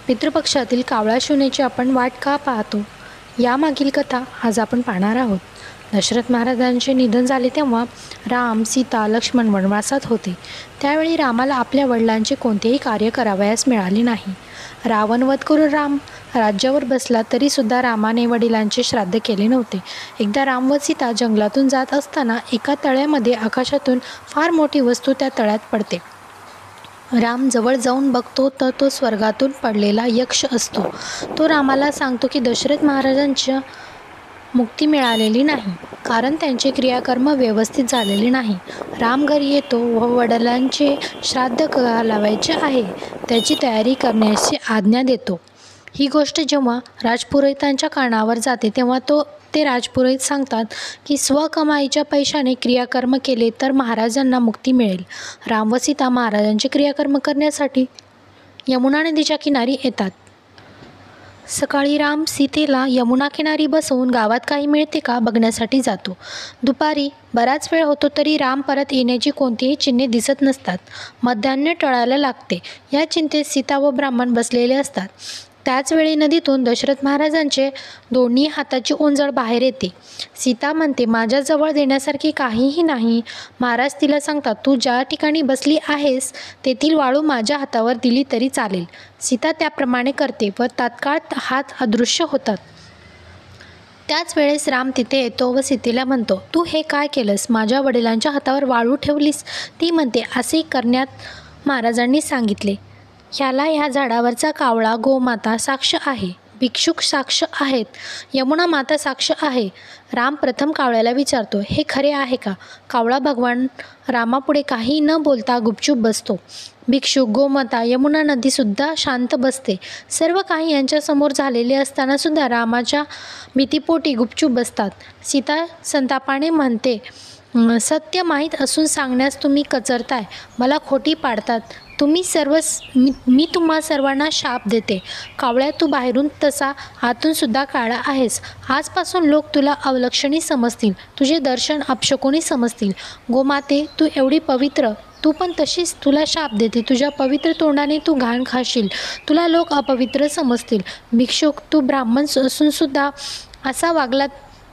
पितृपक्षातील कावळा शिवण्याची आपण वाट का पाहतो, यामागील कथा आज आपण पाहणार आहोत. दशरथ महाराजांचे निधन झाले तेव्हा राम, सीता, लक्ष्मण वनवासात होते. त्यावेळी रामाला आपल्या वडिलांचे कोणतेही कार्य करावयास मिळाले नाही. रावण वध करून राम राज्यावर बसला तरीसुद्धा रामाने वडिलांचे श्राद्ध केले नव्हते. एकदा राम व सीता जंगलातून जात असताना एका तळ्यामध्ये आकाशातून फार मोठी वस्तू त्या तळ्यात पडते. राम जवळ जाऊन बघतो तर तो स्वर्गातून पडलेला यक्ष असतो. तो रामाला सांगतो की दशरथ महाराजांच्या मुक्ती मिळालेली नाही, कारण त्यांचे क्रियाकर्म व्यवस्थित झालेले नाही. राम घरी येतो व वडिलांचे श्राद्ध घालावायचे आहे त्याची तयारी करण्याची आज्ञा देतो. ही गोष्ट जेव्हा राजपुरोहितांच्या कानावर जाते तेव्हा ते राजपुरोहित सांगतात की स्वकमाईच्या पैशाने क्रियाकर्म केले तर महाराजांना मुक्ती मिळेल. राम व सीता महाराजांचे क्रियाकर्म करण्यासाठी यमुना नदीच्या किनारी येतात. सकाळी राम सीतेला यमुना किनारी बसवून गावात काही मिळते का बघण्यासाठी जातो. दुपारी बराच वेळ होतो तरी राम परत येण्याची कोणतीही चिन्हे दिसत नसतात. मध्यान्ह टळायला लागते. या चिंतेत सीता व ब्राह्मण बसलेले असतात. त्याचवेळी नदीतून दशरथ महाराजांचे दोन्ही हाताची ओंजळ बाहेर येते. सीता म्हणते, माझ्याजवळ देण्यासारखे काहीही नाही. महाराज तिला सांगतात, तू ज्या ठिकाणी बसली आहेस तेथील वाळू माझ्या हातावर दिली तरी चालेल. सीता त्याप्रमाणे करते व तात्काळ हात अदृश्य होतात. त्याच वेळेस राम तिथे येतो व सीतेला म्हणतो, तू हे काय केलंस? माझ्या वडिलांच्या हातावर वाळू ठेवलीस? ती म्हणते, असे करण्यात महाराजांनी सांगितले. ह्या झाडावरचा कावळा गोमाता साक्ष आहे, भिक्षुक साक्ष आहेत, यमुना माता साक्ष आहे. राम प्रथम कावळ्याला विचारतो, हे खरे आहे का? कावळा भगवान रामापुढे काही न बोलता गुपचूप बसतो. भिक्षुक, गोमाता, यमुना नदीसुद्धा शांत बसते. सर्व काही यांच्यासमोर झालेले असताना सुद्धा रामाच्या भीतीपोटी गुपचूप बसतात. सीता संतापाने म्हणते, सत्य माहीत असून सांगण्यास तुम्ही कचरताय, मला खोटी पाडतात. मी तुम्हा सर्वांना शाप देते. कावळ्या, तू बाहेरून तसा आतून सुद्धा काळा आहेस. आजपासून लोक तुला अवलक्षणी समजतील, तुझे दर्शन अपशकुनी समजतील. गोमाते, तू एवढी पवित्र, तू पण तशीच. तुला शाप देते. तुझ्या पवित्र तोंडाने तू घाण खाशील, तुला लोक अपवित्र समजतील. भिक्षुक, तू ब्राह्मण असून सुद्धा असा वागला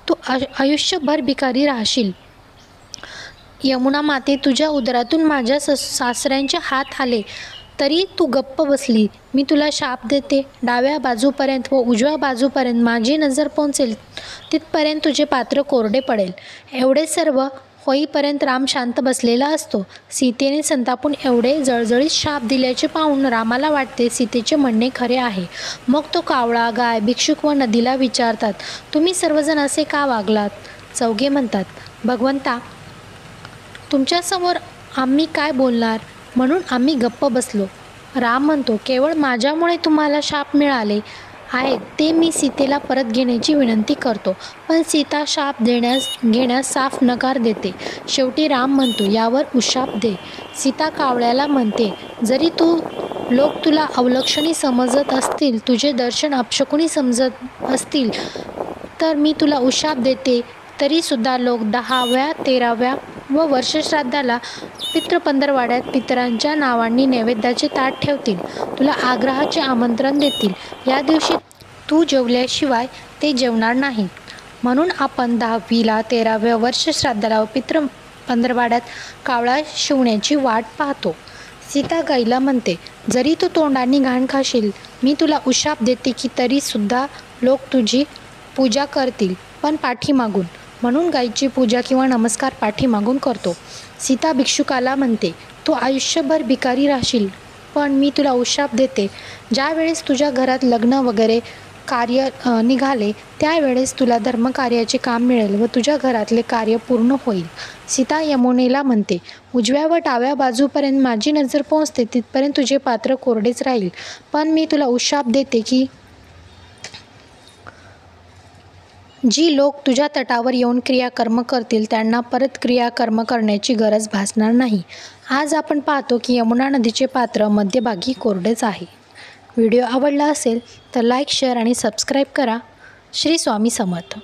तू आयुष्यभर भिकारी राहशील. यमुना माते, तुझ्या उदरातून माझ्या सासऱ्यांचे हात आले तरी तू गप्प बसली. मी तुला शाप देते. डाव्या बाजूपर्यंत व उजव्या बाजूपर्यंत माझी नजर पोहोचेल तिथपर्यंत तुझे पात्र कोरडे पडेल. एवढे सर्व होईपर्यंत राम शांत बसलेला असतो. सीतेने संतापून एवढे जळजळीत शाप दिल्याचे पाहून रामाला वाटते सीतेचे म्हणणे खरे आहे. मग तो कावळा, गाय, भिक्षुक व नदीला विचारतात, तुम्ही सर्वजण असे का वागलात? चौघे म्हणतात, भगवंता, तुमच्यासमोर आम्ही काय बोलणार, म्हणून आम्ही गप्प बसलो. राम म्हणतो, केवळ माझ्यामुळे तुम्हाला शाप मिळाले आहेत ते मी सीतेला परत घेण्याची विनंती करतो. पण सीता शाप घेण्यास साफ नकार देते. शेवटी राम म्हणतो, यावर उशाप दे. सीता कावळ्याला म्हणते, जरी लोक तुला अवलक्षणी समजत असतील, तुझे दर्शन अपशकुनी समजत असतील, तर मी तुला उशाप देते. तरीसुद्धा लोक 10व्या 13व्या व वर्षश्राद्धाला पितृपंधरवाड्यात पितरांच्या नावांनी नैवेद्याचे ताट ठेवतील. तुला आग्रहाचे आमंत्रण देतील. या दिवशी तू जेवल्याशिवाय ते जेवणार नाहीत. म्हणून आपण 10वीला 13व्या वर्षश्राद्धाला व पितृपंधरवाड्यात कावळा शिवण्याची वाट पाहतो. सीता गाईला म्हणते, जरी तू तोंडाने घाण खाशील, मी तुला उशाप देते की तरीसुद्धा लोक तुझी पूजा करतील, पण पाठीमागून. म्हणून गायीची पूजा किंवा नमस्कार पाठीमागून करतो. सीता भिक्षुकाला म्हणते, तू आयुष्यभर भिकारी राहशील, पण मी तुला उशाप देते. ज्या वेळेस तुझ्या घरात लग्न वगैरे कार्य निघाले त्यावेळेस तुला धर्मकार्याचे काम मिळेल व तुझ्या घरातले कार्य पूर्ण होईल. सीता यमुनेला म्हणते, उजव्या व डाव्या बाजूपर्यंत माझी नजर पोहोचते तिथपर्यंत तुझे पात्र कोरडेच राहील. पण मी तुला उशाप देते की जी लोक तुझ्या तटावर येऊन क्रियाकर्म करतील त्यांना परत क्रियाकर्म करण्याची गरज भासणार नाही. आज आपण पाहतो की यमुना नदीचे पात्र मध्यभागी कोरडेच आहे. व्हिडिओ आवडला असेल तर लाईक, शेअर आणि सबस्क्राईब करा. श्री स्वामी समर्थ.